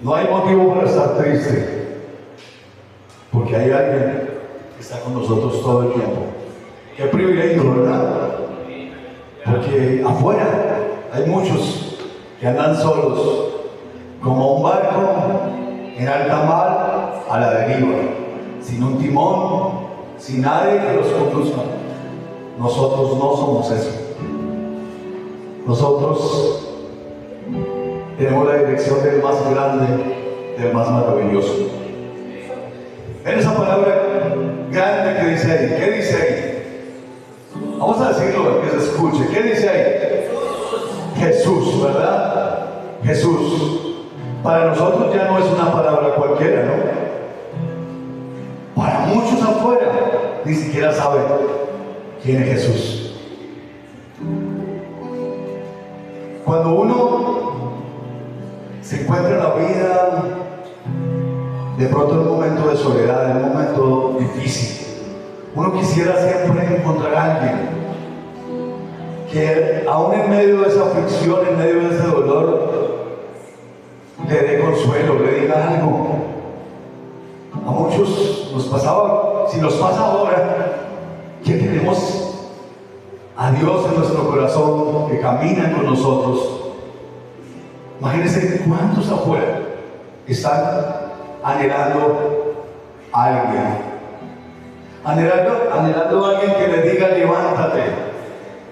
No hay motivo para estar triste, porque hay alguien que está con nosotros todo el tiempo. Qué privilegio, ¿verdad? Porque afuera hay muchos que andan solos, como un barco en alta mar a la deriva, sin un timón, sin nadie que los conduzca. Nosotros no somos eso. Nosotros tenemos la dirección del más grande, del más maravilloso. Ven esa palabra grande que dice ahí. ¿Qué dice ahí? Vamos a decirlo, que se escuche. ¿Qué dice ahí? Jesús, ¿verdad? Jesús. Para nosotros ya no es una palabra cualquiera, ¿no? Para muchos afuera ni siquiera saben quién es Jesús. Cuando uno se encuentra en la vida, de pronto en un momento de soledad, en un momento difícil, uno quisiera siempre encontrar a alguien que aún en medio de esa aflicción, en medio de ese dolor, le dé consuelo, le diga algo. A muchos nos pasaba, si nos pasa ahora, que tenemos a Dios en nuestro corazón, que camina con nosotros. Imagínense cuántos afuera están anhelando a alguien, anhelando a alguien que le diga levántate,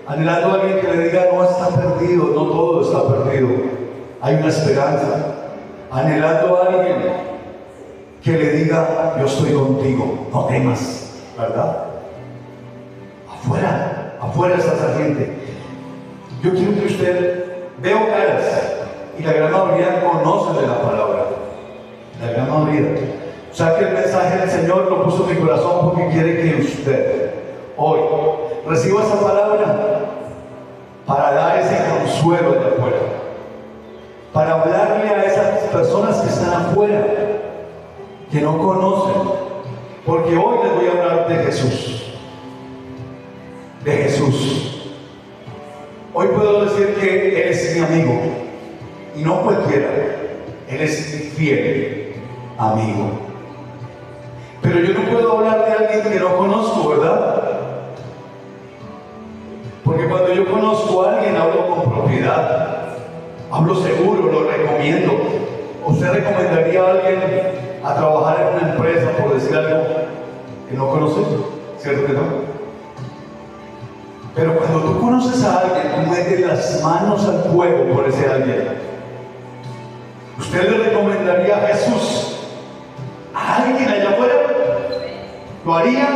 anhelando a alguien que le diga no está perdido, no todo está perdido, hay una esperanza, anhelando a alguien que le diga yo estoy contigo, no temas, ¿verdad? Afuera está esa gente. Yo quiero que usted vea caras, y la gran mayoría conoce de la palabra, la gran mayoría. O sea que el mensaje del Señor lo puso en mi corazón porque quiere que usted hoy reciba esa palabra para dar ese consuelo de afuera, para hablarle a esas personas que están afuera, que no conocen, porque hoy les voy a hablar de Jesús. De Jesús. Hoy puedo decir que Él es mi amigo, y no cualquiera, Él es mi fiel amigo. Pero yo no puedo hablar de alguien que no conozco, ¿verdad? Porque cuando yo conozco a alguien hablo con propiedad, hablo seguro, lo recomiendo. ¿Usted recomendaría a alguien a trabajar en una empresa por decir algo que no conoce? ¿Cierto que no? Pero cuando tú conoces a alguien, tú metes las manos al fuego por ese alguien. ¿Usted le recomendaría a Jesús a alguien allá afuera? ¿Lo haría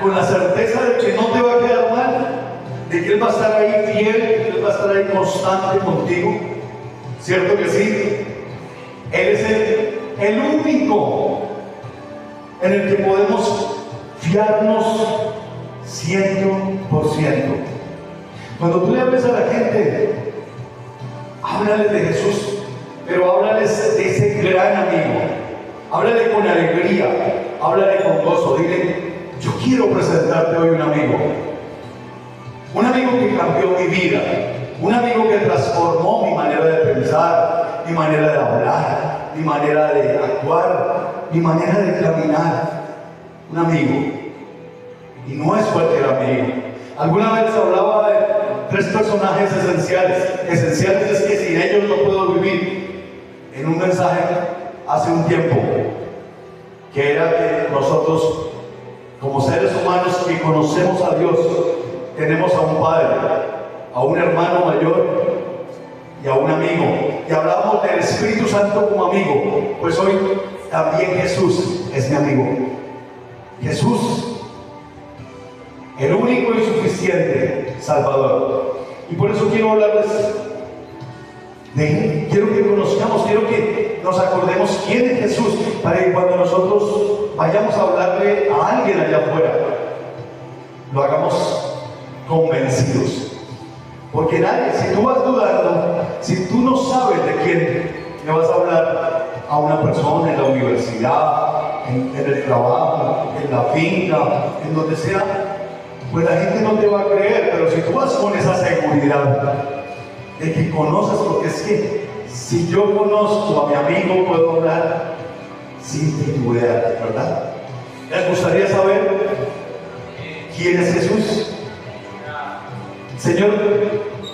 con la certeza de que no te va a quedar mal? ¿De que Él va a estar ahí fiel? ¿De que Él va a estar ahí constante contigo? ¿Cierto que sí? Él es el único en el que podemos fiarnos 100%. Cuando tú le hables a la gente, háblales de Jesús, pero háblales de ese gran amigo. Háblale con alegría, háblale con gozo. Dile, yo quiero presentarte hoy un amigo que cambió mi vida, un amigo que transformó mi manera de pensar, mi manera de hablar, mi manera de actuar, mi manera de caminar. Un amigo. Y no es cualquier amigo. Alguna vez hablaba de 3 personajes esenciales. Esenciales es que sin ellos no puedo vivir. En un mensaje hace un tiempo, que era que nosotros, como seres humanos que conocemos a Dios, tenemos a un padre, a un hermano mayor y a un amigo. Y hablamos del Espíritu Santo como amigo. Pues hoy también Jesús es mi amigo. Jesús, el único y suficiente Salvador. Y por eso quiero hablarles de Él. Quiero que conozcamos, quiero que nos acordemos quién es Jesús, para que cuando nosotros vayamos a hablarle a alguien allá afuera, lo hagamos convencidos. Porque nadie, si tú vas dudando, si tú no sabes de quién le vas a hablar a una persona en la universidad, en el trabajo, en la finca, en donde sea, pues la gente no te va a creer. Pero si tú vas con esa seguridad de que conoces, porque es que Si yo conozco a mi amigo, puedo hablar sin titubear, ¿verdad? ¿Les gustaría saber quién es Jesús? El Señor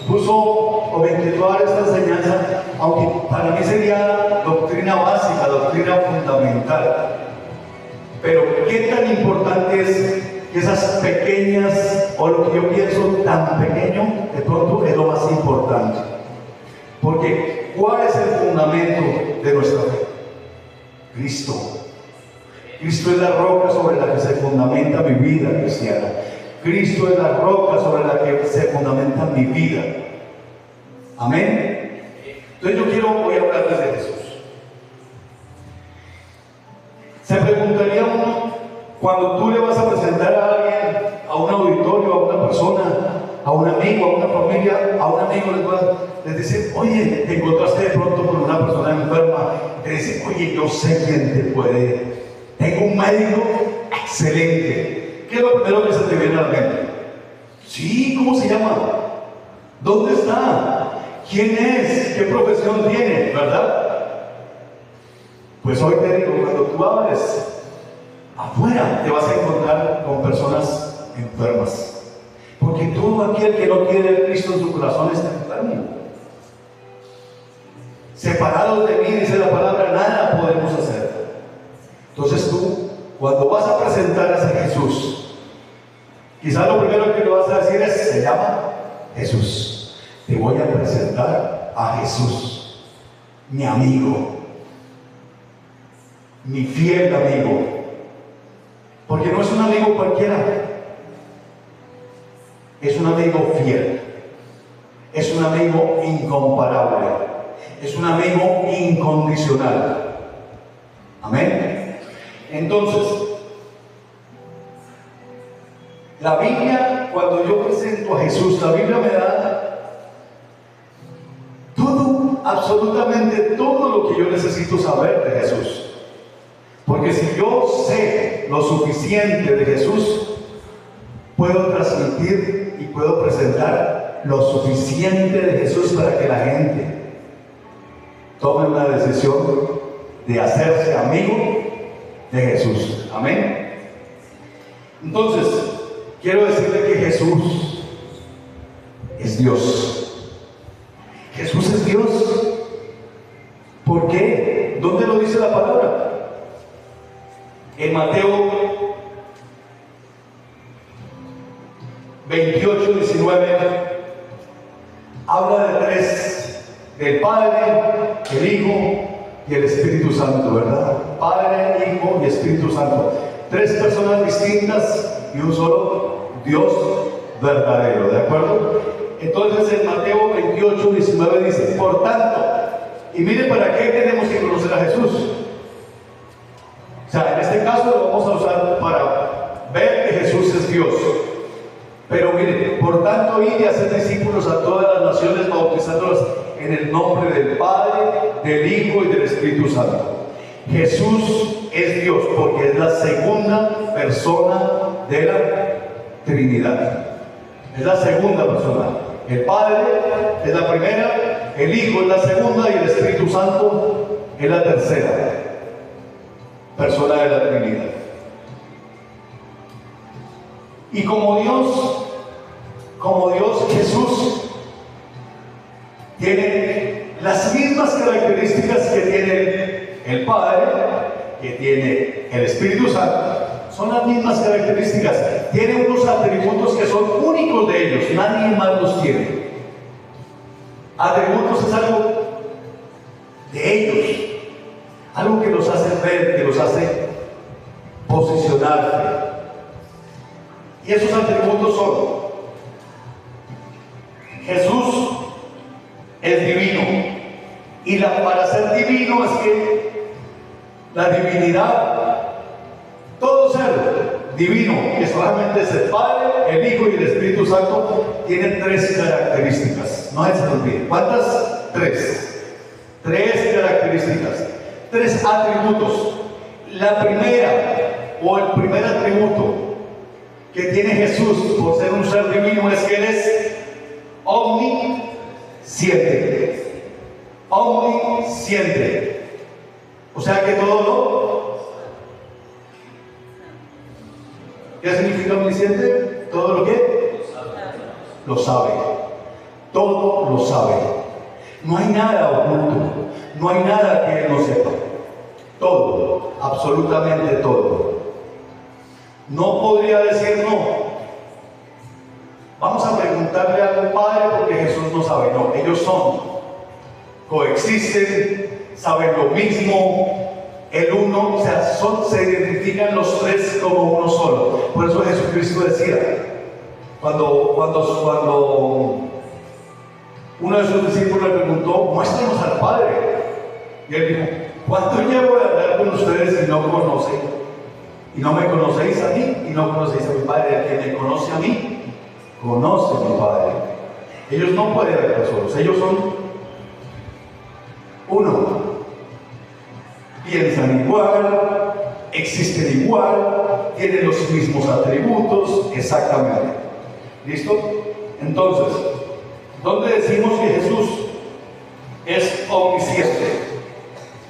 puso o me inquietó a dar esta enseñanza, aunque para mí sería doctrina básica, doctrina fundamental. Pero qué tan importante es que esas pequeñas, o lo que yo pienso tan pequeño, de pronto es lo más importante. Porque ¿cuál es el fundamento de nuestra fe? Cristo. Cristo es la roca sobre la que se fundamenta mi vida cristiana. Cristo es la roca sobre la que se fundamenta mi vida. Amén. Entonces voy a hablarles de Jesús. Se preguntaría uno, cuando tú le vas a presentar a alguien, a un auditorio, a una persona, a un amigo, a una familia, a un amigo les dice, oye, te encontraste de pronto con una persona enferma, te dice, oye, yo sé quién te puede, tengo un médico excelente. ¿Qué es lo primero que se te viene a la mente? Sí, ¿cómo se llama? ¿Dónde está? ¿Quién es? ¿Qué profesión tiene? ¿Verdad? Pues hoy te digo, cuando tú hables afuera, te vas a encontrar con personas enfermas. Porque todo aquel que no quiere a Cristo en su corazón está enfermo. Separados de mí, dice la palabra, nada podemos hacer. Entonces tú, cuando vas a presentar a ese Jesús, quizás lo primero que le vas a decir es, se llama Jesús. Te voy a presentar a Jesús, mi amigo, mi fiel amigo. Porque no es un amigo cualquiera, es un amigo fiel, es un amigo incomparable, es un amigo incondicional. Amén. Entonces, la Biblia, cuando yo presento a Jesús, la Biblia me da todo, absolutamente todo lo que yo necesito saber de Jesús. Porque si yo sé lo suficiente de Jesús, puedo transmitir y puedo presentar lo suficiente de Jesús para que la gente tome una decisión de hacerse amigo de Jesús. Amén. Entonces, quiero decirle que Jesús es Dios. Jesús es Dios. ¿Por qué? ¿Dónde lo dice la palabra? En Mateo 28, 19 habla de tres: del Padre, el Hijo y el Espíritu Santo, ¿verdad? Padre, Hijo y Espíritu Santo. Tres personas distintas y un solo Dios verdadero, ¿de acuerdo? Entonces en Mateo 28, 19 dice, por tanto, y mire para qué tenemos que conocer a Jesús. O sea, en este caso lo vamos a usar para ver que Jesús es Dios. Pero mire, por tanto, id y haced discípulos a todas las naciones, bautizándolas en el nombre del Padre, del Hijo y del Espíritu Santo. Jesús es Dios porque es la segunda persona de la Trinidad. Es la segunda persona. El Padre es la primera, el Hijo es la segunda y el Espíritu Santo es la tercera persona de la Trinidad. Y como Dios, Jesús tiene las mismas características que tiene el Padre, que tiene el Espíritu Santo. Son las mismas características. Tiene unos atributos que son únicos de ellos, nadie más los tiene. Atributos es algo de ellos, algo que los hace ver, que los hace posicionarse. Y esos atributos son: Jesús es divino, y para ser divino es que la divinidad, todo ser divino, que solamente es el Padre, el Hijo y el Espíritu Santo, tienen tres características. No se nos olvide. ¿Cuántas? Tres. Tres características, tres atributos. La primera, o el primer atributo que tiene Jesús por ser un ser divino, es que Él es omnisciente. omnisciente. O sea que todo lo... ¿Qué significa omnisciente? Todo lo que lo sabe. Todo lo sabe. No hay nada oculto. No hay nada que él no sepa. Todo, absolutamente todo. No podría decir no. Vamos a preguntarle al Padre porque Jesús no sabe. No, ellos son, coexisten, saben lo mismo, el uno, o sea, se identifican los tres como uno solo. Por eso Jesucristo decía, cuando uno de sus discípulos le preguntó, muéstranos al Padre. Y él dijo, ¿cuánto llevo de hablar con ustedes y no conocen? Y no me conocéis a mí y no conocéis a mi Padre. El que me conoce a mí, conoce a mi Padre. Ellos no pueden actuar solos, ellos son uno. Piensan igual, existen igual, tienen los mismos atributos, exactamente. ¿Listo? Entonces, ¿dónde decimos que Jesús es omnisciente?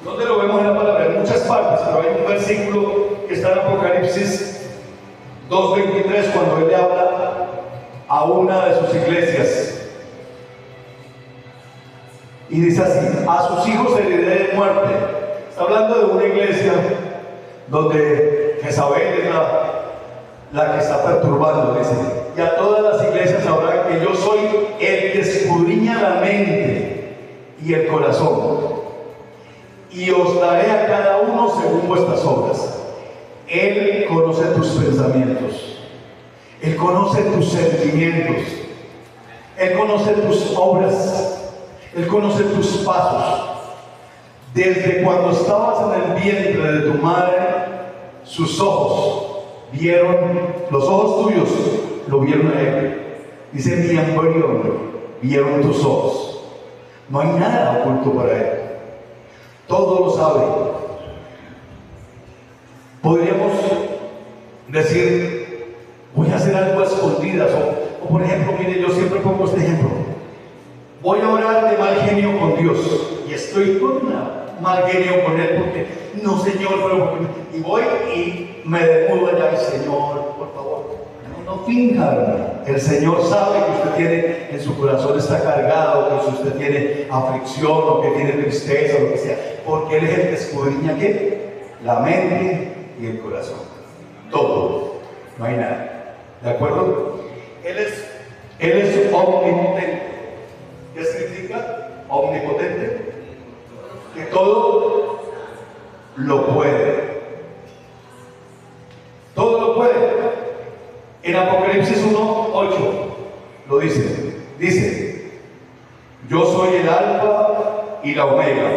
¿Dónde lo vemos en la palabra? En muchas partes, pero hay un versículo que está en Apocalipsis 2:23 cuando él le habla a una de sus iglesias. Y dice así, a sus hijos heriré de muerte. Está hablando de una iglesia donde Jezabel es la que está perturbando, dice. Y a todas las iglesias sabrán que yo soy el que escudriña la mente y el corazón. Y os daré a cada uno según vuestras obras. Él conoce tus pensamientos. Él conoce tus sentimientos. Él conoce tus obras. Él conoce tus pasos. Desde cuando estabas en el vientre de tu madre, sus ojos vieron, los ojos tuyos lo vieron a él. Dice, mi embrión vieron tus ojos. No hay nada oculto para él. Todo lo sabe. Podríamos decir, voy a hacer algo a escondidas. O por ejemplo, mire, yo siempre pongo este ejemplo. Voy a orar de mal genio con Dios. Y estoy con mal genio con Él porque, no Señor, pero... Y voy y me demudo allá. Y Señor, por favor, no finja. El Señor sabe que usted tiene, en su corazón está cargado, que si usted tiene aflicción o que tiene tristeza o lo que sea, porque Él es el que escudriña ¿qué? La mente y el corazón. Todo. No hay nada. ¿De acuerdo? Él es omnipotente. ¿Qué significa omnipotente? Que todo lo puede. Todo lo puede. En Apocalipsis 1:8 lo dice. Dice, yo soy el alfa y la omega,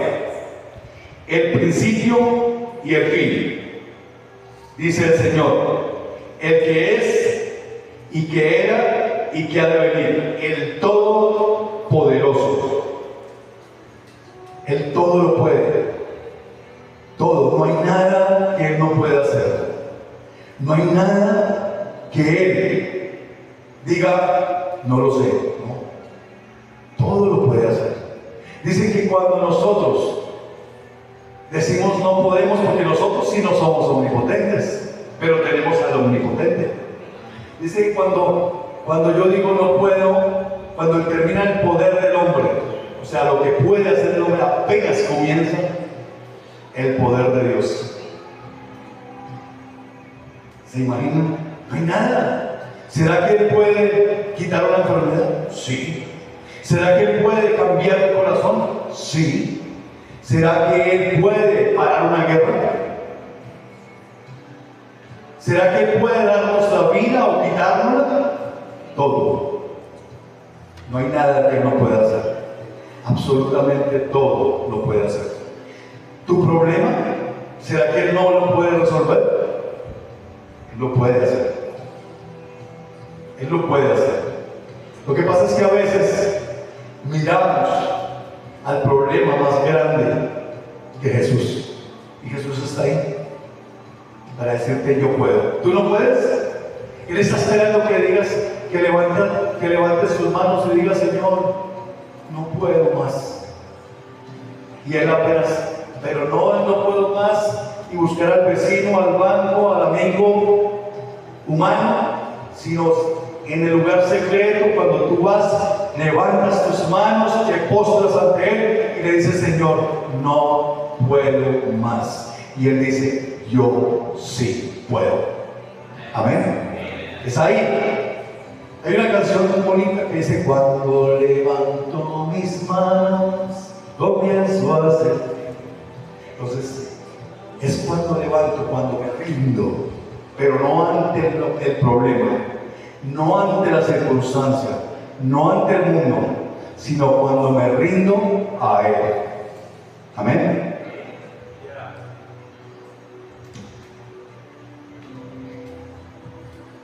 el principio y el fin. Dice el Señor, el que es y que era y que ha de venir, el todopoderoso. Él todo lo puede. Todo. No hay nada que Él no pueda hacer. No hay nada que Él diga, no lo sé. No. Todo lo puede hacer. Dicen que cuando nosotros decimos no podemos, porque nosotros sí no somos omnipotentes, pero tenemos al omnipotente. Dice que cuando yo digo no puedo, cuando termina el poder del hombre, o sea, lo que puede hacer el hombre, apenas comienza el poder de Dios. ¿Se imaginan? No hay nada. ¿Será que Él puede quitar una enfermedad? Sí. ¿Será que Él puede cambiar el corazón? Sí. ¿Será que Él puede parar una guerra? ¿Será que Él puede darnos la vida o quitárnosla? Todo. No hay nada que Él no pueda hacer. Absolutamente todo lo puede hacer. ¿Tu problema? ¿Será que Él no lo puede resolver? Él lo puede hacer. Él lo puede hacer. Lo que pasa es que a veces miramos al problema más grande que Jesús. Y Jesús está ahí para decirte yo puedo. ¿Tú no puedes? Él está esperando que digas, que levantes tus manos y digas, Señor, no puedo más. Y él apenas, pero no puedo más, y buscar al vecino, al banco, al amigo humano, sino en el lugar secreto, cuando tú vas, levantas tus manos, te postras ante él y le dices: Señor, no puedo más. Y él dice: yo sí puedo. Amén. Es ahí. Hay una canción muy bonita que dice: cuando levanto mis manos, comienzo a hacer. Entonces, es cuando levanto, cuando me rindo, pero no ante el problema, no ante la circunstancia, no ante el mundo, sino cuando me rindo a Él. Amén.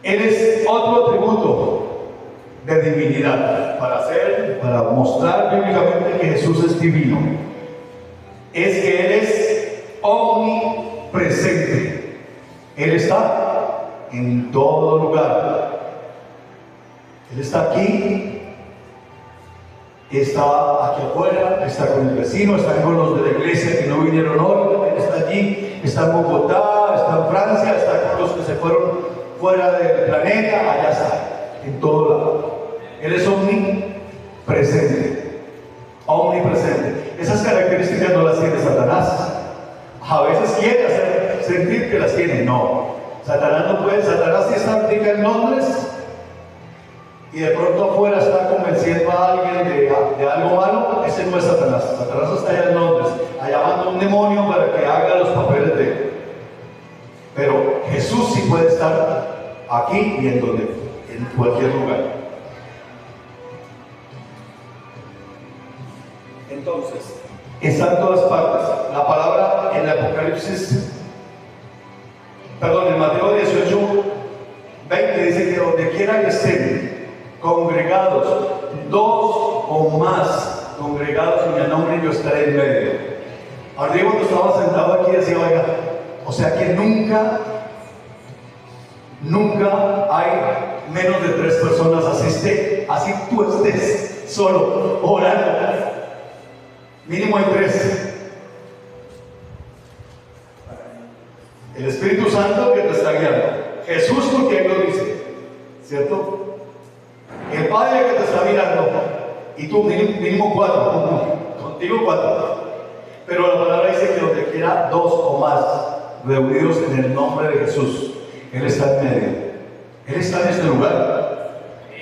Él es otro atributo de divinidad para mostrar bíblicamente que Jesús es divino. Es que Él es omnipresente. Él está en todo lugar. Él está aquí, está aquí afuera, está con el vecino, está con los de la iglesia que no vinieron hoy, Él está allí, está en Bogotá, está en Francia, está con los que se fueron fuera del planeta, allá está, en todo lado. Él es omnipresente. Omnipresente. Esas características no las tiene Satanás. A veces quiere hacer sentir que las tiene. No. Satanás no puede. Satanás sí está en Londres y de pronto afuera está convenciendo a alguien de algo malo. Ese no es Satanás. Satanás está allá en Londres, allá manda un demonio para que haga los papeles de él. Pero Jesús sí puede estar aquí y en cualquier lugar. Entonces, está en todas partes. La palabra en el Apocalipsis, en Mateo 18, 20 dice que donde quiera que estén congregados, dos o más congregados en el nombre, yo estaré en medio. Arriba cuando estaba sentado aquí decía: oiga, o sea que nunca hay menos de 3 personas, así tú estés solo orando. Mínimo hay 3. El Espíritu Santo que te está guiando. Jesús, porque Él lo dice, ¿cierto? El Padre que te está mirando. Y tú mínimo 4. Contigo 4. Pero la palabra dice que donde quiera 2 o más reunidos en el nombre de Jesús, Él está en medio. Él está en este lugar.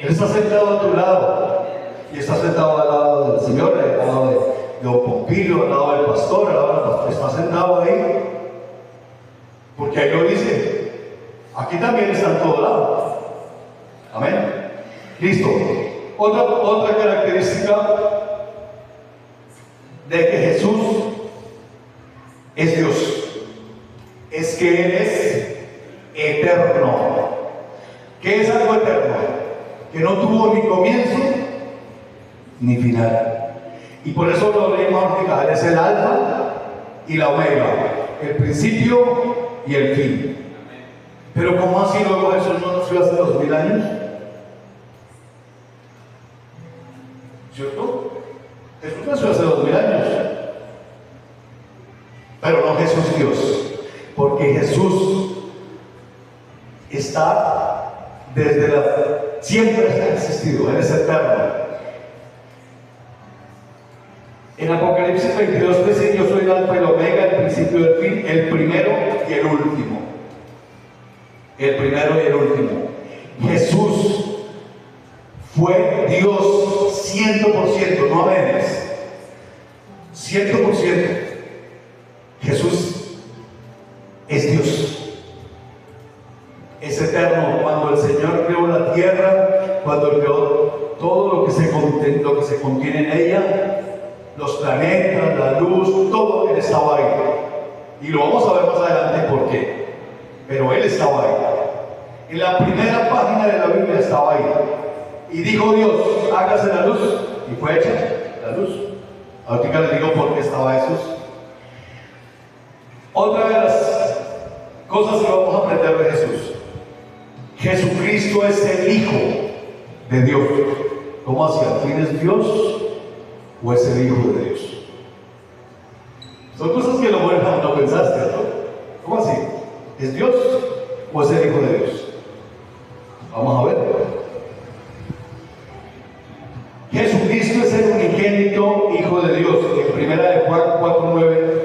Él está sentado a tu lado. Y está sentado al lado del Señor, al lado de Don Pompilio, al lado del pastor, al lado del pastor. Está sentado ahí. Porque ahí lo dice. Aquí también está en todo lado. Amén. Listo. Otra característica de que Jesús es Dios es que Él es eterno. ¿Qué es algo eterno? Que no tuvo ni comienzo ni final. Y por eso lo leímos ahorita. Él es el alfa y la omega, el principio y el fin. Pero ¿cómo así luego Jesús no nació hace 2000 años? ¿Cierto? Jesús nació hace 2000 años. Pero no Jesús Dios. Porque Jesús está siempre ha existido. Él es eterno. En Apocalipsis 22 dice: yo soy el alfa y el omega, el principio y el fin, el primero y el último. El primero y el último. Jesús fue Dios 100%, no a veces. 100%. Jesús es Dios. Es eterno. Cuando el Señor creó la tierra, cuando creó todo lo que se contiene en ella, los planetas, la luz, todo, Él estaba ahí. Y lo vamos a ver más adelante por qué. Pero Él estaba ahí. En la primera página de la Biblia estaba ahí. Y dijo Dios: hágase la luz. Y fue hecha la luz. Ahorita les digo por qué estaba Jesús. Otra de las cosas que vamos a aprender de Jesús: Jesucristo es el Hijo de Dios. ¿Cómo así? ¿Al fin es Dios o es el Hijo de Dios? Son cosas que lo vuelven a uno pensar, ¿cierto? ¿Cómo así? ¿Es Dios o es el Hijo de Dios? Vamos a ver. Jesucristo es el unigénito Hijo de Dios. En Primera de Juan 4:9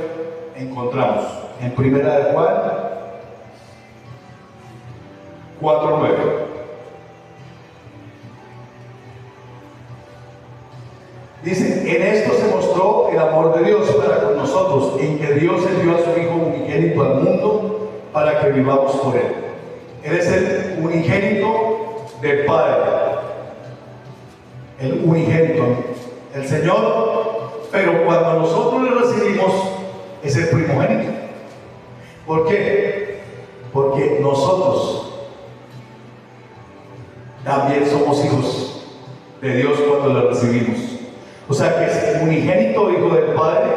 encontramos. En Primera de Juan 4:9. Dice, en esto se mostró el amor de Dios para con nosotros, en que Dios envió a su Hijo unigénito al mundo para que vivamos por Él. Él es el unigénito del Padre, el unigénito, el Señor, pero cuando nosotros le recibimos, es el primogénito. ¿Por qué? Porque nosotros también somos hijos de Dios cuando le recibimos. O sea que es el unigénito Hijo del Padre,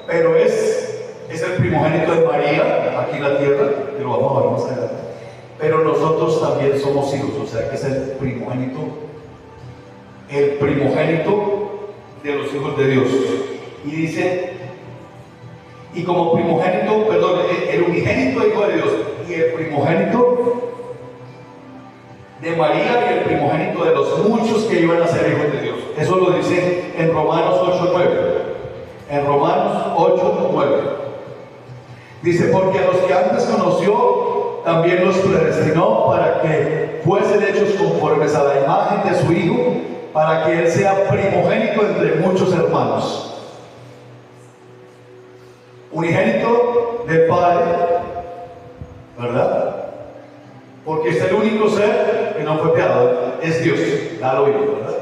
pero es el primogénito de María, aquí en la tierra, que lo vamos a ver más adelante. Pero nosotros también somos hijos, o sea que es el primogénito de los hijos de Dios. Y dice, y como primogénito, perdón, el unigénito Hijo de Dios y el primogénito de María y el primogénito de los muchos que iban a ser hijos de Dios. Eso lo dice en Romanos 8:9. En Romanos 8:9. Dice, porque a los que antes conoció, también los predestinó para que fuesen hechos conformes a la imagen de su Hijo, para que Él sea primogénito entre muchos hermanos. Unigénito del Padre, ¿verdad? Porque es el único ser que no fue creado, es Dios, ya lo vimos, ¿verdad?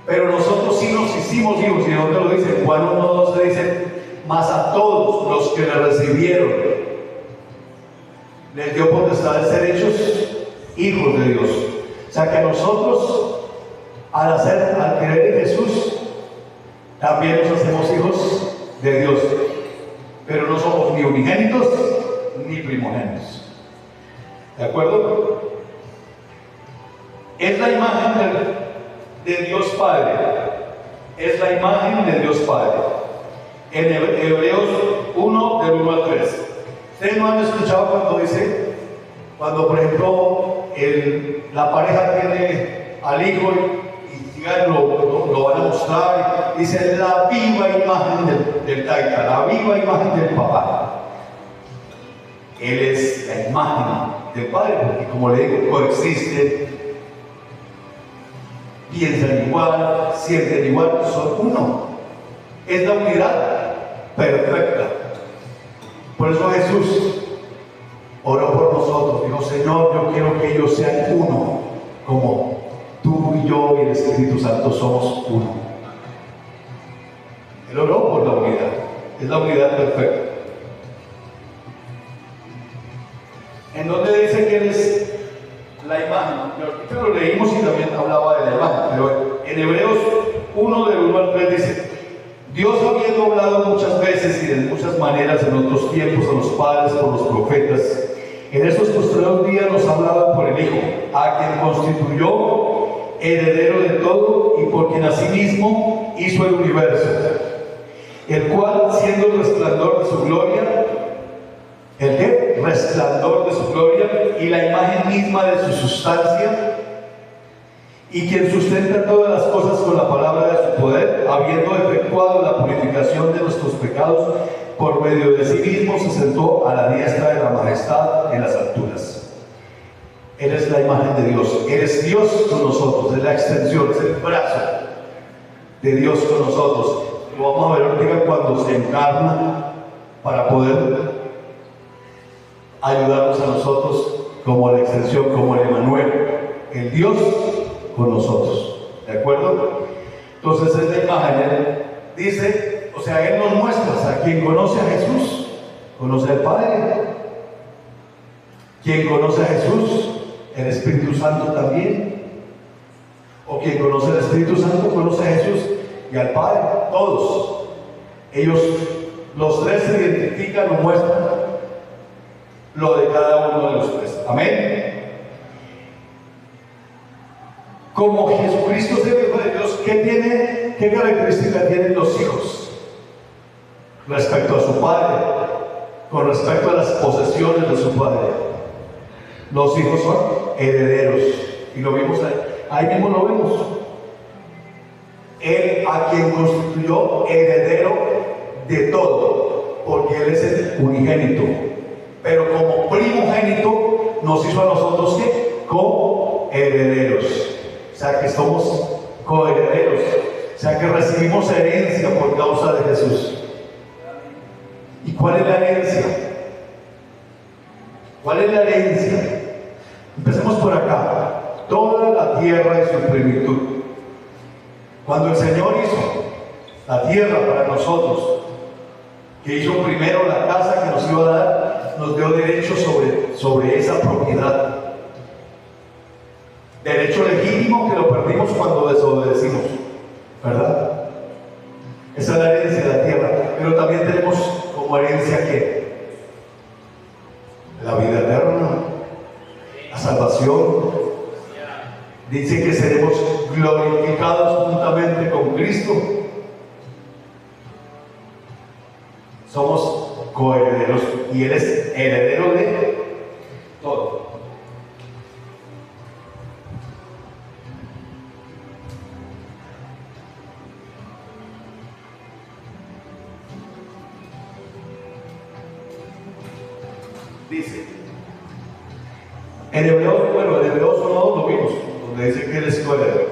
Pero nosotros sí nos hicimos hijos, y ¿dónde lo dice? Juan 1:12 dice, mas a todos los que le recibieron, les dio potestad de ser hechos hijos de Dios. O sea que a nosotros, al creer en Jesús, también nos hacemos hijos de Dios. Pero no somos ni unigénitos ni primogénitos. ¿De acuerdo? Es la imagen de Dios Padre. Es la imagen de Dios Padre. En Hebreos 1, del 1 al 3. Ustedes no han escuchado cuando por ejemplo, la pareja tiene al hijo y lo van a mostrar, y dice la viva imagen del taita, la viva imagen del papá. Él es la imagen del Padre, porque como le digo, coexisten, piensan igual, sienten igual, son uno. Es la unidad perfecta. Por eso Jesús oró por nosotros, dijo, Señor, yo quiero que ellos sean uno, como tú y yo y el Espíritu Santo somos uno. Él oró por la unidad, es la unidad perfecta. En donde dice que Él es la imagen, ahorita lo leímos y también hablaba de la imagen, pero en Hebreos 1, del 1 al 3 dice, Dios habiendo hablado muchas veces y de muchas maneras en otros tiempos a los padres por los profetas, en estos postreros días nos ha hablado por el Hijo, a quien constituyó heredero de todo y por quien asimismo hizo el universo, el cual, siendo el resplandor de su gloria, ¿el qué? Resplandor de su gloria y la imagen misma de su sustancia, y quien sustenta todas las cosas con la palabra de su poder, habiendo efectuado la purificación de nuestros pecados, por medio de sí mismo se sentó a la diestra de la majestad en las alturas. Él es la imagen de Dios, Él es Dios con nosotros, es la extensión, es el brazo de Dios con nosotros. Lo vamos a ver ahorita cuando se encarna para poder ayudarnos a nosotros como la extensión, como el Emmanuel, el Dios con nosotros. ¿De acuerdo? Entonces es la imagen. Dice, o sea, Él nos muestra, o sea, quien conoce a Jesús, conoce al Padre. Quien conoce a Jesús, el Espíritu Santo también. O quien conoce al Espíritu Santo, conoce a Jesús y al Padre. Todos. Ellos, los tres se identifican o muestran lo de cada uno de los tres. Amén. Como Jesucristo es el Hijo de Dios, ¿qué característica tienen los hijos? respecto a su padre, con respecto a las posesiones de su padre. Los hijos son herederos. Y lo vimos ahí mismo lo vemos. Él a quien constituyó heredero de todo, porque Él es el unigénito. Pero como primogénito nos hizo a nosotros ¿qué? Coherederos. O sea que somos coherederos. O sea que recibimos herencia por causa de Jesús. ¿Y cuál es la herencia? ¿Cuál es la herencia? Empecemos por acá. Toda la tierra es su plenitud. Cuando el Señor hizo la tierra para nosotros, que hizo primero la casa que nos iba a dar, nos dio derecho sobre esa propiedad. Derecho legítimo que lo perdimos cuando desobedecimos, ¿verdad? Esa es la herencia de la tierra. Pero también tenemos como herencia ¿qué? La vida eterna, la salvación. Dice que seremos glorificados juntamente con Cristo. Somos coherederos y Él es heredero de todo. Dice en Hebreos, bueno, en Hebreos 1 lo vimos, donde dice que Él es coheredero.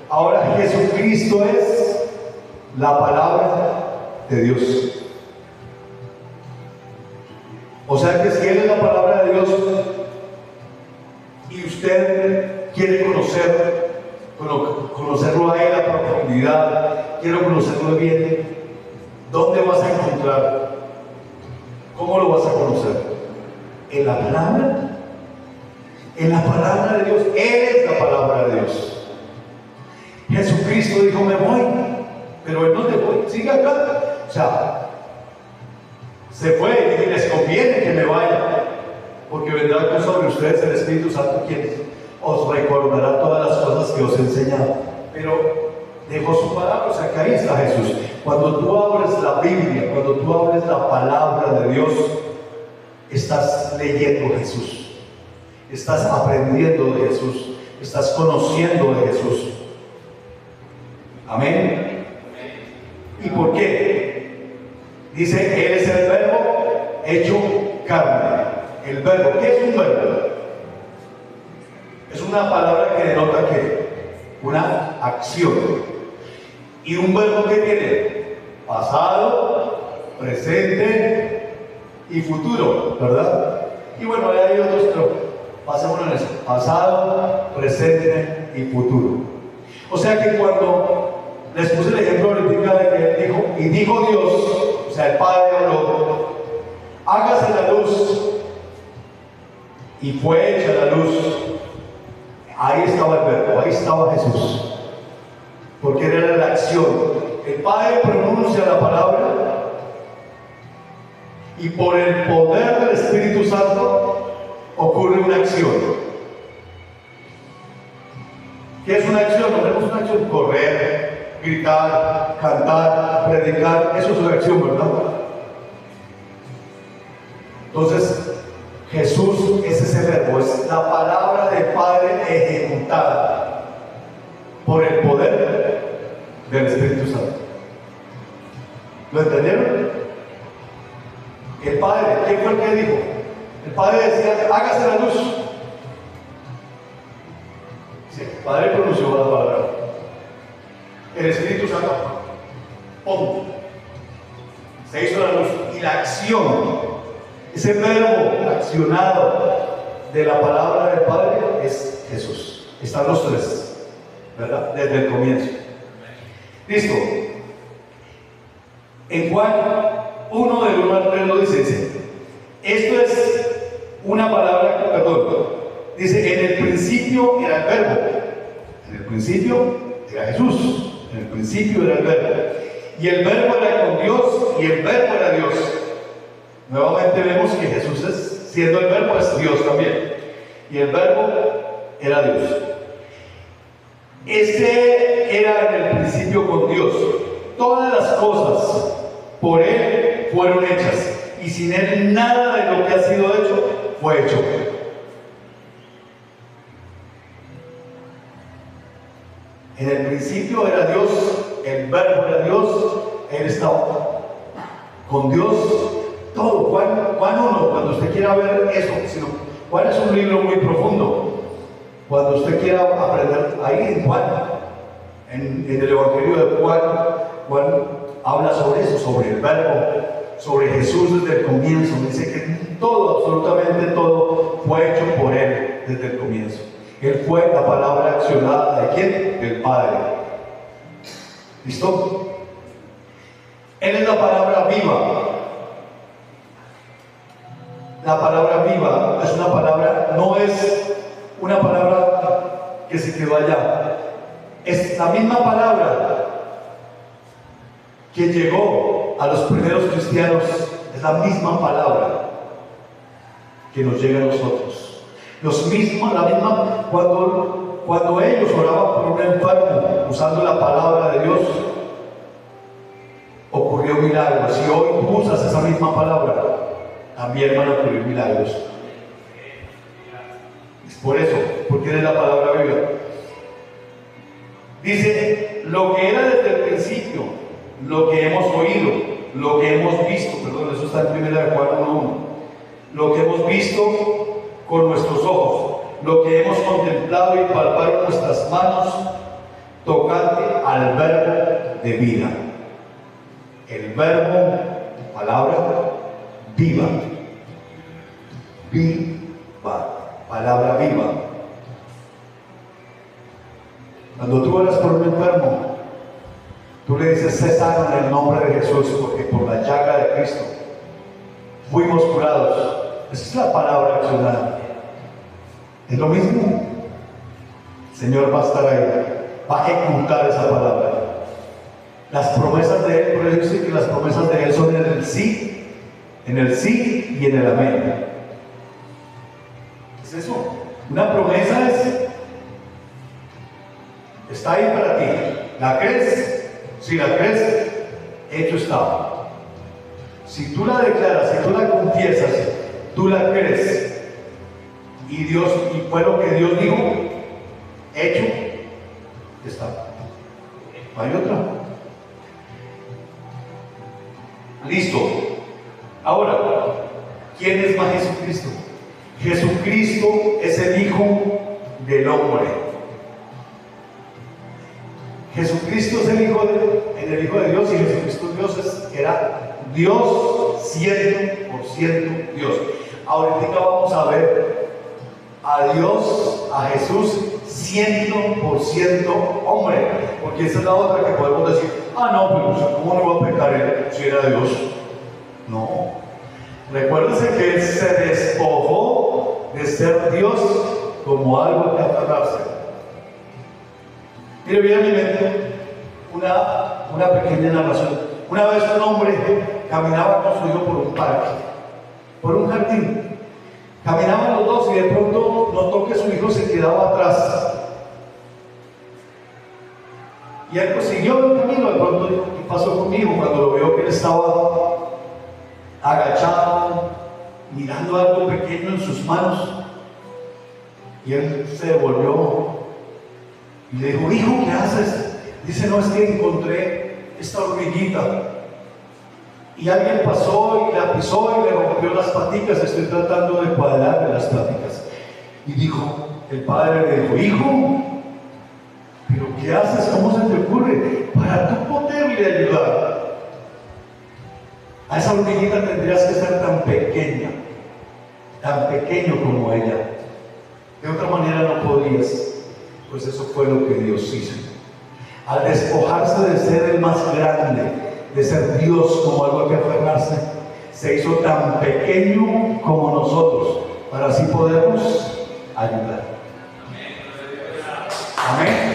Ahora Jesucristo es la palabra de Dios. O sea que si Él es la palabra de Dios y usted quiere conocerlo a Él a profundidad, quiere conocerlo bien, ¿dónde vas a encontrar? ¿Cómo lo vas a conocer? ¿En la palabra? En la palabra de Dios. Él es la palabra de Dios. Jesucristo dijo, me voy, pero Él no te voy, sigue acá. O sea, se fue y les conviene que me vaya, porque vendrá sobre ustedes el Espíritu Santo, quien os recordará todas las cosas que os he enseñado. Pero dejó su palabra, o sea que ahí está Jesús. Cuando tú abres la Biblia, cuando tú abres la palabra de Dios, estás leyendo Jesús. Estás aprendiendo de Jesús, estás conociendo de Jesús. Amén. ¿Y por qué? Dice, Él es el verbo hecho carne. El verbo, ¿qué es un verbo? Es una palabra que denota ¿qué? Una acción. ¿Y un verbo qué tiene? Pasado, presente y futuro, ¿verdad? Y bueno, hay otros, pero pasémonos en eso. Pasado, presente y futuro. O sea que cuando les puse el ejemplo ahorita de que Él dijo, y dijo Dios, o sea el Padre habló, hágase la luz, y fue hecha la luz. Ahí estaba el verbo, ahí estaba Jesús, porque era la acción. El Padre pronuncia la palabra y por el poder del Espíritu Santo ocurre una acción. ¿Qué es una acción? No tenemos una acción: correr, gritar, cantar, predicar. Eso es una acción, ¿verdad? Entonces Jesús es ese verbo, es la palabra del Padre ejecutada por el poder del Espíritu Santo. ¿Lo entendieron? El Padre, ¿qué fue el que dijo? El Padre decía, hágase la luz. Sí, el Padre pronunció la palabra. El Espíritu Santo, ¡pum!, se hizo la luz. Y la acción, ese verbo accionado de la palabra del Padre es Jesús. Están los tres, ¿verdad? Desde el comienzo. Listo. En Juan 1 del 1 al 3 lo dice, esto es una palabra, perdón, dice, en el principio era el verbo, en el principio era Jesús, en el principio era el verbo, y el verbo era con Dios, y el verbo era Dios. Nuevamente vemos que Jesús es, siendo el verbo, es Dios también, y el verbo era Dios. Este era en el principio con Dios. Todas las cosas por Él fueron hechas. Y sin Él nada de lo que ha sido hecho fue hecho. En el principio era Dios, el Verbo era Dios, Él estaba con Dios. Todo, Juan 1, cuando usted quiera ver eso, Juan es un libro muy profundo. Cuando usted quiera aprender, ahí en Juan, en el Evangelio de Juan habla sobre eso, sobre el Verbo, sobre Jesús desde el comienzo. Dice que todo, absolutamente todo, fue hecho por Él desde el comienzo. Él fue la palabra accionada ¿de quién? Del Padre. ¿Listo? Él es la palabra viva. La palabra viva es una palabra, no es una palabra que se quedó allá. Es la misma palabra que llegó a los primeros cristianos, es la misma palabra que nos llega a nosotros. La misma, cuando ellos oraban por un enfermo usando la palabra de Dios, ocurrió milagros. Si hoy usas esa misma palabra, también van a ocurrir milagros. Es por eso, porque eres la palabra viva. Dice, lo que era desde el principio, lo que hemos oído, lo que hemos visto, perdón, eso está en 1 Juan 1:1, lo que hemos visto con nuestros ojos, lo que hemos contemplado y palpado en nuestras manos, tocante al Verbo de vida. El Verbo, palabra viva, palabra viva. Cuando tú oras por un enfermo, tú le dices: sé sano en el nombre de Jesús, porque por la llaga de Cristo fuimos curados. Esa es la palabra accionada. Es lo mismo. El Señor va a estar ahí, va a ejecutar esa palabra. Las promesas de Él, por eso dice que las promesas de Él son en el sí y en el amén. ¿Qué es eso? Una promesa está ahí para ti. ¿La crees? Si la crees, hecho está. Si tú la declaras, si tú la confiesas, tú la crees, y fue lo que Dios dijo, hecho está. No hay otra. Listo. Ahora, ¿quién es más Jesucristo? Jesucristo es el Hijo del Hombre. Jesucristo es el Hijo de Dios, y Jesucristo Dios era Dios 100% Dios. Ahorita vamos a ver a Dios, a Jesús 100% hombre, porque esa es la otra que podemos decir: no, pero ¿cómo no iba a pecar él si era Dios? No. Recuérdense que Él se despojó de ser Dios como algo que aferrarse. Mire, viene a mi mente una pequeña narración. Una vez un hombre caminaba con su hijo por un parque, por un jardín. Caminaban los dos y de pronto notó que su hijo se quedaba atrás. Y él siguió el camino. De pronto, ¿qué pasó conmigo? Cuando lo vio que él estaba agachado, mirando algo pequeño en sus manos, y él se devolvió y le dijo: hijo, ¿qué haces? Dice: no, es que encontré esta hormiguita y alguien pasó y la pisó y le rompió las paticas, estoy tratando de cuadrarle las paticas. Y dijo, el padre le dijo: hijo, ¿pero qué haces? ¿Cómo se te ocurre? Para tú poderle ayudar a esa hormiguita tendrías que ser tan pequeña, tan pequeño como ella. De otra manera no podrías. Pues eso fue lo que Dios hizo. Al despojarse de ser el más grande, de ser Dios como algo que aferrarse, se hizo tan pequeño como nosotros, para así podernos ayudar. Amén.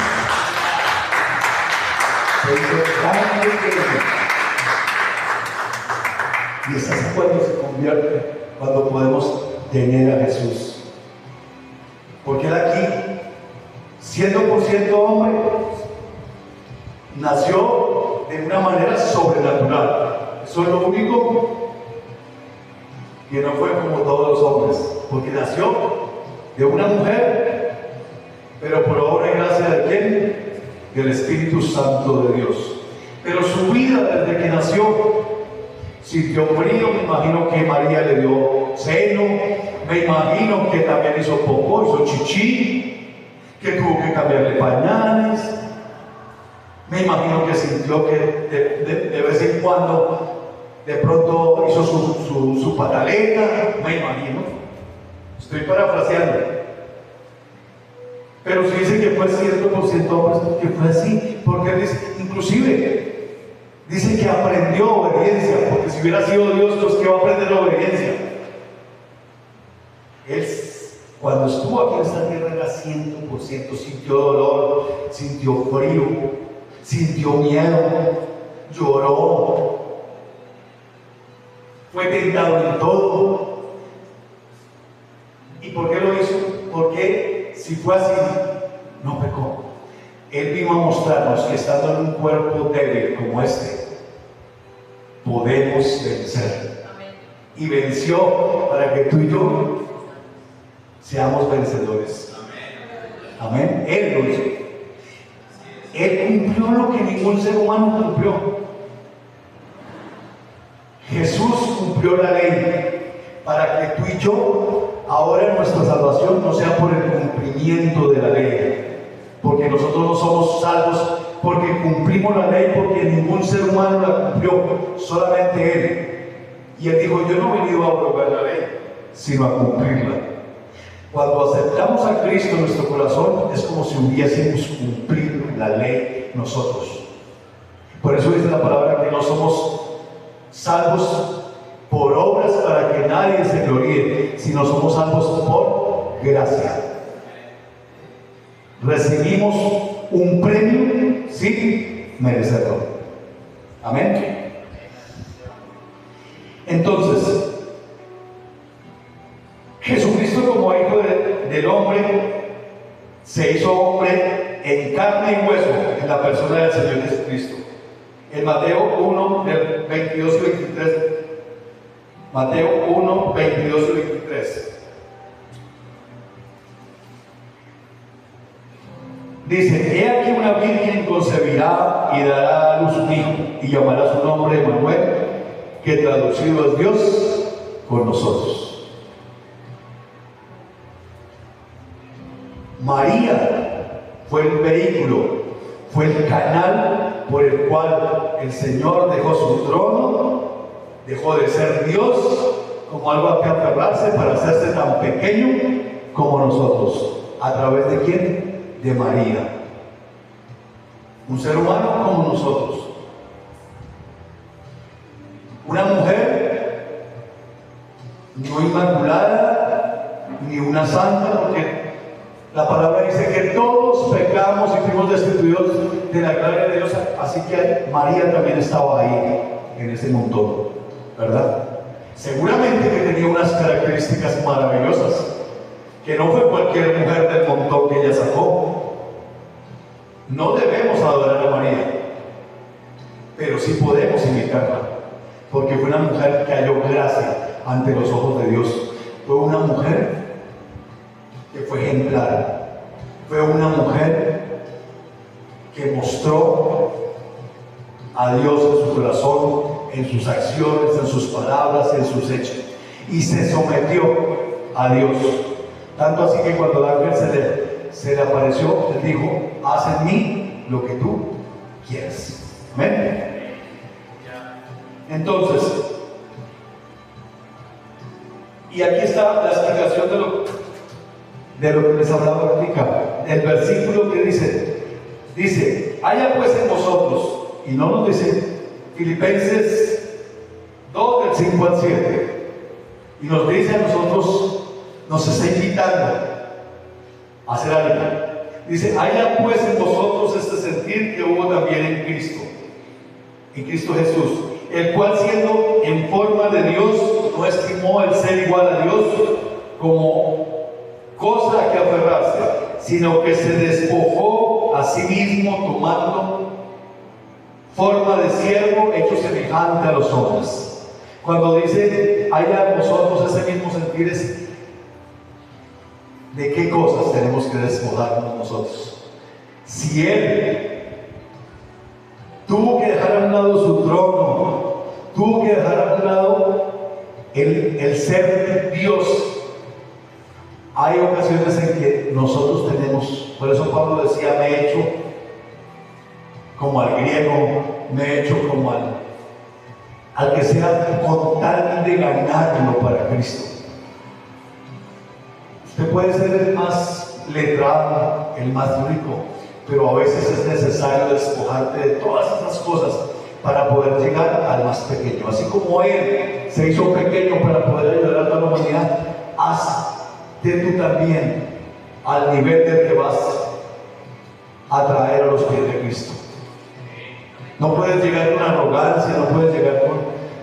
Se hizo tan pequeño. Y es así cuando se convierte, cuando podemos tener a Jesús. Porque Él aquí, siendo por ciento hombre, nació de una manera sobrenatural. Eso es lo único que no fue como todos los hombres, porque nació de una mujer, pero por obra y gracia de ¿quién? Del Espíritu Santo de Dios. Pero su vida desde que nació sintió frío. Me imagino que María le dio seno, me imagino que también hizo popó, hizo chichi, que tuvo que cambiarle pañales. Me imagino que sintió que de vez en cuando de pronto hizo su pataleta, me imagino. Estoy parafraseando. Pero se dice que fue 100% hombre, que fue así, porque dice, inclusive dice que aprendió obediencia, porque si hubiera sido Dios, pues ¿qué va a aprender la obediencia? Él, cuando estuvo aquí en esta tierra, era 100%, sintió dolor, sintió frío, sintió miedo, lloró, fue tentado en todo. ¿Y por qué lo hizo? Porque si fue así, no pecó. Él vino a mostrarnos que estando en un cuerpo débil como este, podemos vencer. Amén. Y venció para que tú y yo seamos vencedores. Amén. Amén. Él lo hizo. Él cumplió lo que ningún ser humano cumplió. Jesús cumplió la ley para que tú y yo, ahora nuestra salvación no sea por el cumplimiento de la ley, porque nosotros no somos salvos porque cumplimos la ley, porque ningún ser humano la cumplió, solamente Él. Y Él dijo, yo no he venido a abrogar la ley, sino a cumplirla. Cuando aceptamos a Cristo en nuestro corazón, es como si hubiésemos cumplido la ley nosotros. Por eso dice la palabra que no somos salvos por obras para que nadie se gloríe, sino somos salvos por gracia. Recibimos un premio sin merecerlo. Amén. Entonces, Jesucristo, como hijo del hombre, se hizo hombre en carne y hueso en la persona del Señor Jesucristo. En Mateo 1, del 22 y 23. Mateo 1, 22 y 23. Dice, he aquí una virgen concebirá y dará a luz un hijo, y llamará su nombre Emmanuel, que traducido es Dios con nosotros. María fue el vehículo, fue el canal por el cual el Señor dejó su trono, dejó de ser Dios como algo a que aferrarse para hacerse tan pequeño como nosotros. ¿A través de quién? De María. Un ser humano como nosotros. Una mujer no inmaculada ni una santa, porque la palabra dice que todos pecamos y fuimos destituidos de la gloria de Dios. Así que María también estaba ahí en ese montón, ¿verdad? Seguramente que tenía unas características maravillosas, que no fue cualquier mujer del montón que ella sacó. No debemos adorar a María, pero sí podemos imitarla, porque fue una mujer que halló gracia ante los ojos de Dios. Fue una mujer que fue ejemplar, fue una mujer que mostró a Dios en su corazón, en sus acciones, en sus palabras, en sus hechos, y se sometió a Dios. Tanto así que cuando el ángel se le apareció, le dijo, haz en mí lo que tú quieras. ¿Amén? Entonces, y aquí está la explicación de lo que les hablaba ahorita. El versículo que dice, haya pues en vosotros, y no nos dice Filipenses 2 del 5 al 7, y nos dice a nosotros, nos está invitando a hacer algo. Dice, haya pues en vosotros este sentir que hubo también en Cristo Jesús, el cual siendo en forma de Dios, no estimó el ser igual a Dios como cosa a que aferrarse, sino que se despojó a sí mismo tomando forma de siervo hecho semejante a los hombres. Cuando dice haya en vosotros ese mismo sentir, es de qué cosas tenemos que despojarnos nosotros. Si Él tuvo que dejar a un lado su trono, tuvo que dejar a un lado el ser Dios, hay ocasiones en que nosotros tenemos, por eso Pablo decía, me he hecho como al griego, me he hecho como al que sea, con tal de ganarlo para Cristo. Usted puede ser el más letrado, el más rico, pero a veces es necesario despojarte de todas esas cosas para poder llegar al más pequeño. Así como Él se hizo pequeño para poder ayudar a toda la humanidad, hazte tú también al nivel del que vas a traer a los pies de Cristo. No puedes llegar con arrogancia, no puedes llegar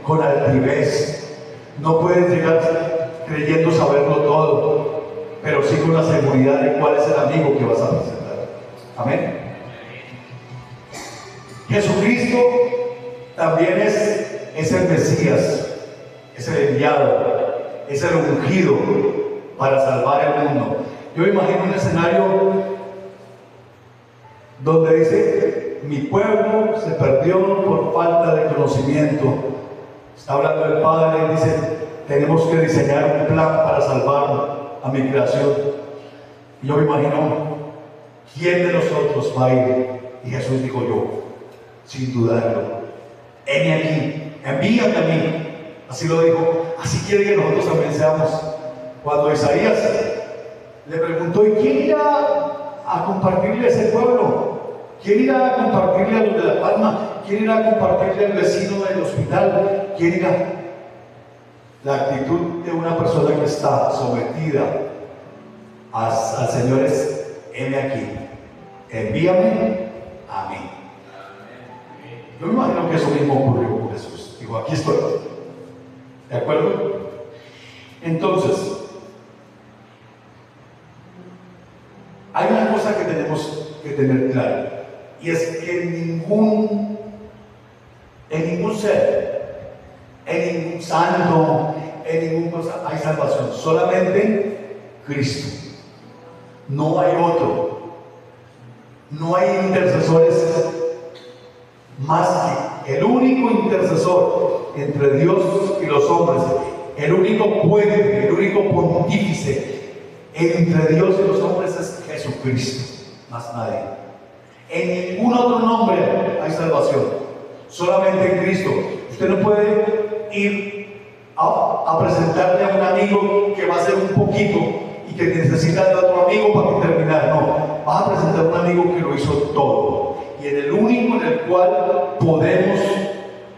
con altivez, no puedes llegar creyendo saberlo todo, pero sí con la seguridad de cuál es el amigo que vas a presentar. Amén. Jesucristo también es el Mesías, es el enviado, es el ungido para salvar el mundo. Yo imagino un escenario donde dice: mi pueblo se perdió por falta de conocimiento. Está hablando el Padre y dice: tenemos que diseñar un plan para salvar a mi creación. Y yo me imagino, ¿quién de nosotros va a ir? Y Jesús dijo: yo, sin dudarlo. Heme aquí, envíame a mí. Así lo dijo. Así quiere que nosotros también seamos. Cuando Isaías le preguntó: ¿y quién irá a compartirle a ese pueblo? ¿Quién irá a compartirle a los de La Palma? ¿Quién irá a compartirle al vecino del hospital? ¿Quién irá? La actitud de una persona que está sometida al Señor es: heme aquí, envíame a mí. Yo me imagino que eso mismo ocurrió con Jesús. Dijo: aquí estoy. ¿De acuerdo? Entonces, hay una cosa que tenemos que tener clara, y es que en ningún ser, en ningún santo, en ninguna cosa hay salvación. Solamente Cristo. No hay otro. No hay intercesores más que el único intercesor entre Dios y los hombres, el único puente, el único pontífice entre Dios y los hombres es Jesucristo, más nadie. En ningún otro nombre hay salvación, solamente en Cristo. Usted no puede ir a presentarle a un amigo que va a hacer un poquito y que necesita de otro amigo para terminar. No, vas a presentar a un amigo que lo hizo todo, y en el único en el cual podemos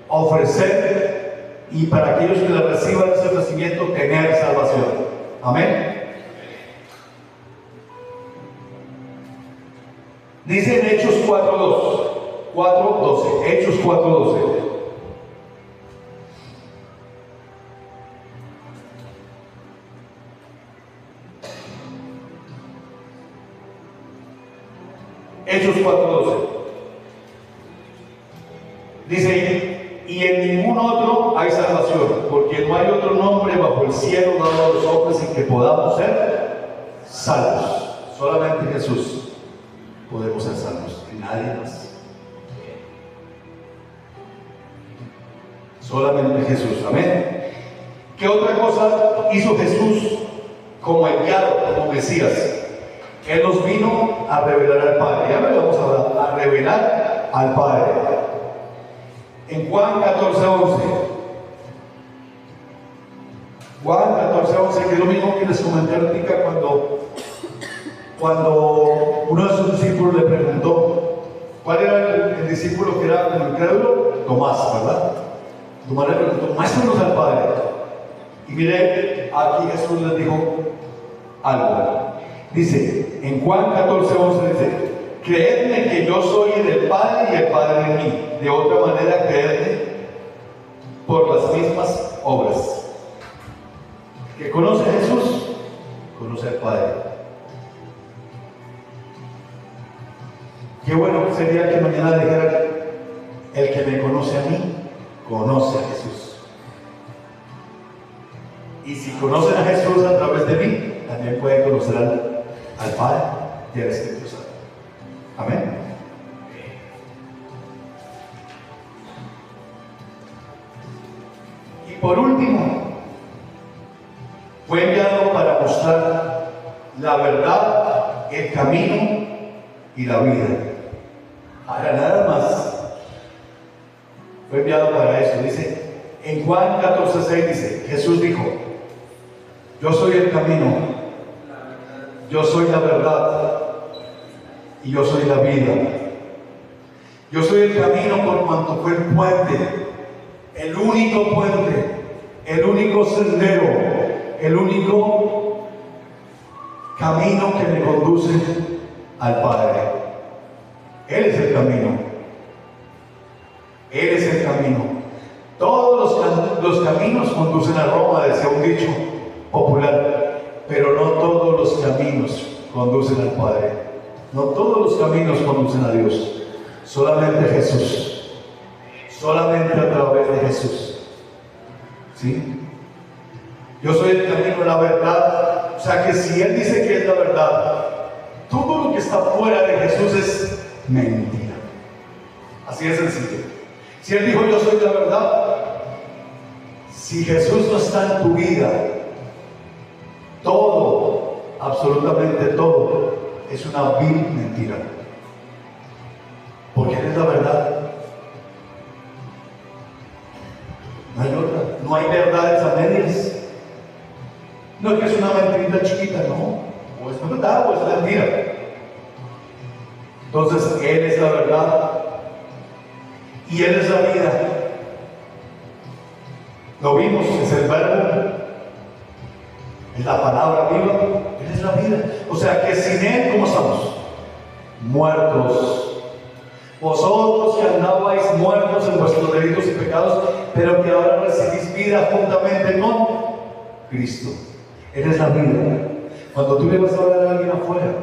ofrecer, y para aquellos que la reciban ese ofrecimiento, tener salvación. Amén. Dice en Hechos 4:12, Hechos 4:12. Hechos 4:12. Dice: y en ningún otro hay salvación, porque no hay otro nombre bajo el cielo dado a los hombres en que podamos ser salvos. Solamente Jesús podemos ser salvos, y nadie más. Solamente Jesús. Amén. ¿Qué otra cosa hizo Jesús como enviado, como Mesías? Él nos vino a revelar al Padre. Ya me vamos a revelar al Padre. En Juan 14:11. Juan 14:11, que es lo mismo que les comenté ahorita cuando uno de sus discípulos le preguntó: ¿cuál era el discípulo que era el incrédulo? Tomás, ¿verdad? Tomás le preguntó: muéstranos al Padre. Y mire, aquí Jesús les dijo algo. Dice, en Juan 14:11 dice: creedme que yo soy del Padre y el Padre en mí. De otra manera, creedme por las mismas obras. ¿Que conoce a Jesús? Conoce al Padre. Qué bueno sería que mañana dijeran: El que me conoce a mí, conoce a Jesús. Y si conocen a Jesús a través de mí, también pueden conocer al Padre y al Espíritu Santo. Amén. Y por último, fue enviado para mostrar la verdad, el camino y la vida. Ahora nada más. Fue enviado para eso. Dice, en Juan 14:6 dice, Jesús dijo, yo soy el camino, yo soy la verdad y yo soy la vida. Yo soy el camino por cuanto fue el puente, el único sendero, el único camino que me conduce al Padre. Él es el camino. Él es el camino. Todos los caminos conducen a Roma, decía un dicho popular, pero no todos los caminos conducen al Padre. No todos los caminos conducen a Dios. Solamente Jesús. Solamente a través de Jesús. ¿Sí? Yo soy el camino, la verdad. O sea que si Él dice que es la verdad, todo lo que está fuera de Jesús es mentira. Así de sencillo. Si Él dijo yo soy la verdad, si Jesús no está en tu vida, todo, absolutamente todo, es una vil mentira. Porque Él es la verdad. No hay otra. No hay verdades a medias. No es que es una mentirita chiquita, no. O es verdad o es mentira. Entonces, Él es la verdad. Y Él es la vida. Lo vimos, es el verbo, es la palabra viva, Él es la vida. O sea que sin Él, ¿cómo estamos? Muertos. Vosotros que andabais muertos en vuestros delitos y pecados, pero que ahora recibís vida juntamente con Cristo. Él es la vida. Cuando tú le vas a hablar a alguien afuera,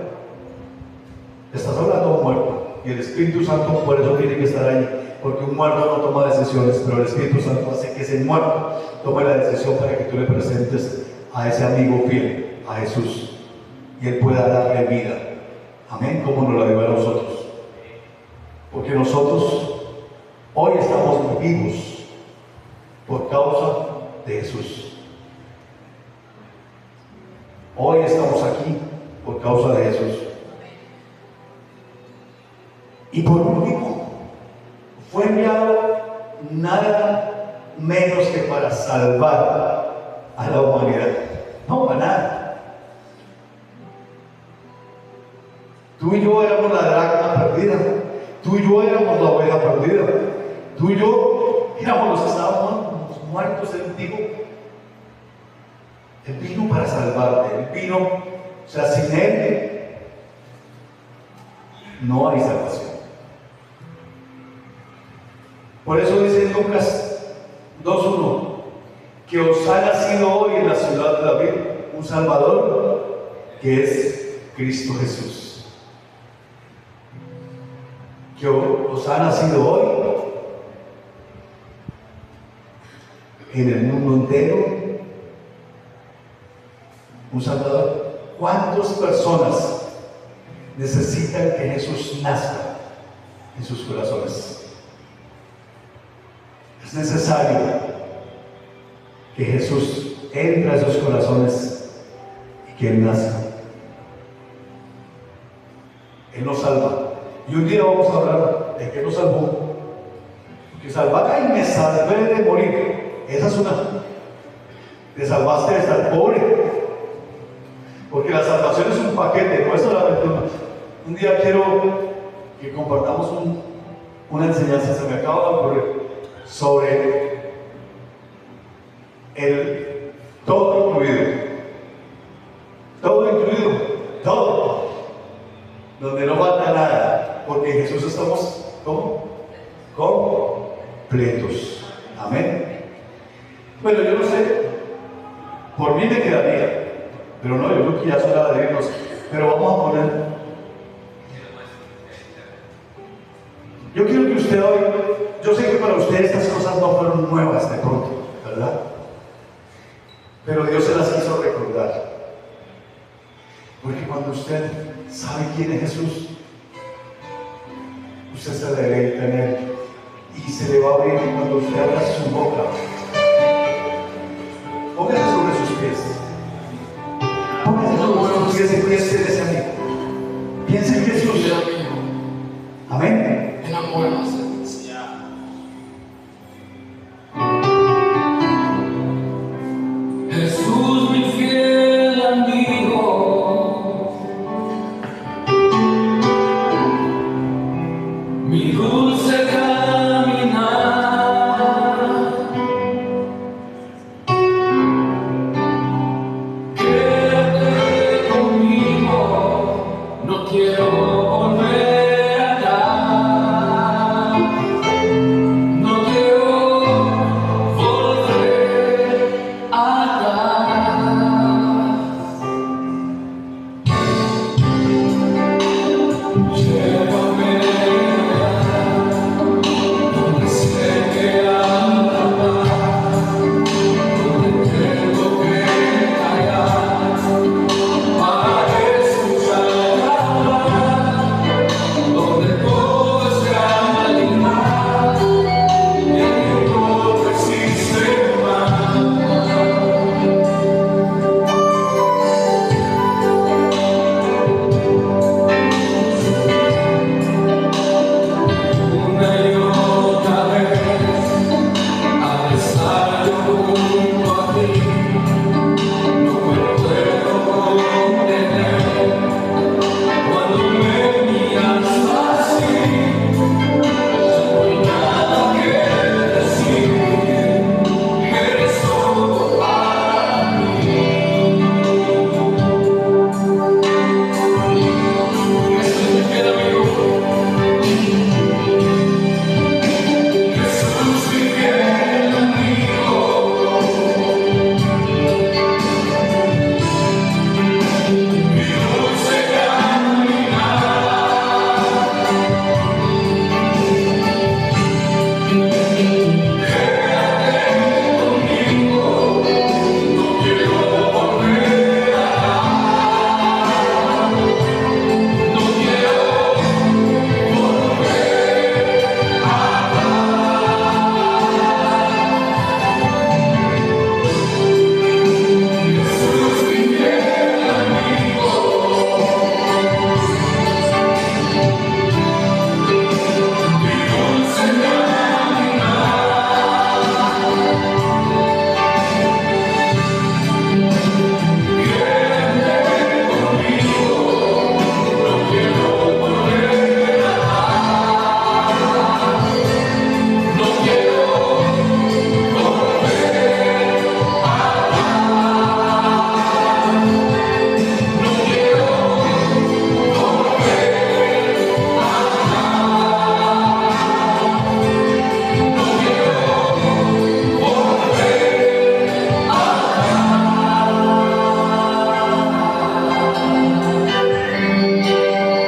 estás hablando a un muerto. Y el Espíritu Santo por eso tiene que estar ahí. Porque un muerto no toma decisiones, pero el Espíritu Santo hace que ese muerto tome la decisión para que tú le presentes a ese amigo fiel, a Jesús, y Él pueda darle vida. Amén, como nos la dio a nosotros. Porque nosotros hoy estamos vivos por causa de Jesús. Hoy estamos aquí por causa de Jesús. Y por último, fue enviado nada menos que para salvar a la humanidad. No, para nada. Tú y yo éramos la dracma perdida. Tú y yo éramos la oveja perdida. Tú y yo éramos los que estábamos muertos. Él vino para salvarte. Él vino, o sea, sin Él no hay salvación. Por eso dice en Lucas 2:1 que os ha nacido hoy en la ciudad de David un Salvador, que es Cristo Jesús. Que os ha nacido hoy en el mundo entero un Salvador. ¿Cuántas personas necesitan que Jesús nazca en sus corazones? Es necesario que Jesús entre a esos corazones y que Él nazca. Él nos salva. Y un día vamos a hablar de que nos salvó. Que salvar, ay, me salvé de morir. Esa es una. Te salvaste de estar pobre. Porque la salvación es un paquete, no es solamente uno. Un día quiero que compartamos una enseñanza, se me acaba de ocurrir, sobre el todo incluido. Todo incluido, todo. Donde no falta nada, porque en Jesús estamos, ¿cómo? Completos. Amén. Bueno, yo no sé, por mí me quedaría, pero no, yo creo que ya es hora de irnos. Pero vamos a poner. Yo quiero que usted hoy, yo usted estas cosas no fueron nuevas de pronto, ¿verdad? Pero Dios se las quiso recordar. Porque cuando usted sabe quién es Jesús, usted se deleita en Él y se le va a abrir cuando usted abra su boca. Póngase sobre sus pies. Póngase sobre sus pies y piense en ese amigo. Piense en Jesús. Amén. Enamórate. Jesús